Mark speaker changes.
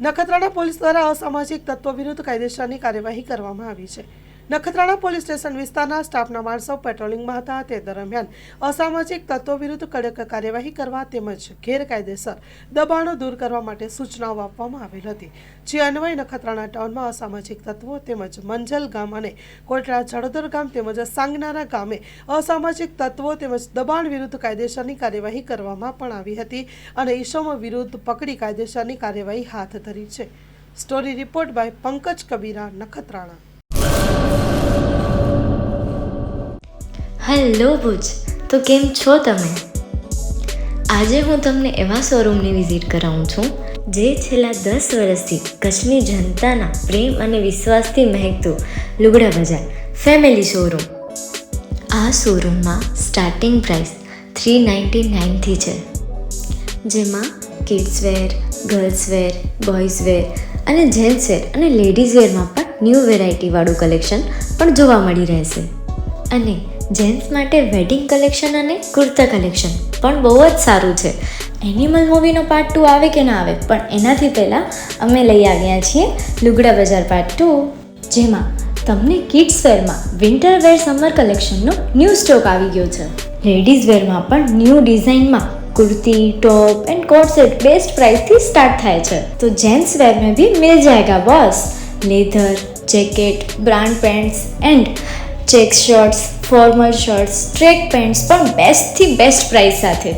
Speaker 1: Nakhatrana police દ્વારા અસામાજિક તત્વો વિરુદ્ધ કાયદેસરની કાર્યવાહી કરવામાં આવી છે. નખત્રાણા પોલીસ સ્ટેશન વિસ્તારના સ્ટાફના માણસો પેટ્રોલિંગમાં હતા. તે દરમિયાન અસામાજિક તત્વો વિરુદ્ધ કડક કાર્યવાહી કરવા તેમજ ગેરકાયદેસર દબાણો દૂર કરવા માટે સૂચનાઓ આપવામાં આવેલ હતી. જે અન્વયે નખત્રાણા ટાઉનમાં અસામાજિક તત્વો તેમજ મંજલ ગામ અને કોટડા જડોદર ગામ તેમજ સાંગનારા ગામે અસામાજિક તત્વો તેમજ દબાણ વિરુદ્ધ કાયદેસરની કાર્યવાહી કરવામાં પણ આવી હતી અને ઈસમો વિરુદ્ધ પકડી કાયદેસરની કાર્યવાહી હાથ ધરી છે. Story report by Pankaj Kabira, Nakhatrana.
Speaker 2: Hello Bhuj, તો કેમ છો તમે? આજે હું તમને એવા શોરૂમની વિઝિટ કરાવું છું જે છેલ્લા 10 વર્ષથી કચ્છની જનતાના પ્રેમ અને વિશ્વાસથી મહેકતું લુગડા બજાર ફેમિલી શોરૂમ. આ શોરૂમમાં સ્ટાર્ટિંગ પ્રાઇસ 399થી છે, જેમાં kids wear, girls wear, boys wear અને જેન્ટ્સ વેર અને લેડીઝ વેરમાં પણ ન્યૂ વેરાયટીવાળું કલેક્શન પણ જોવા મળી રહેશે. અને જેન્ટ્સ માટે વેડિંગ કલેક્શન અને કુર્તા કલેક્શન પણ બહુ જ સારું છે. એનિમલ મૂવીનો પાર્ટ 2 આવે કે ના આવે, પણ એનાથી પહેલાં અમે લઈ આવ્યા છીએ લુગડા બજાર પાર્ટ 2, જેમાં તમને કિડ્સ વેરમાં વિન્ટર વેર સમર કલેક્શનનો ન્યૂ સ્ટોક આવી ગયો છે. લેડીઝ વેરમાં પણ ન્યૂ ડિઝાઇનમાં kurti, top and coat set best price थी स्टार्ट थाय छे. तो जेंट्स वेर में भी मिल जाएगा boss. Leather, jacket, brand pants and check shirts, formal shirts, track pants પણ બેસ્ટ થી બેસ્ટ પ્રાઇસ સાથે.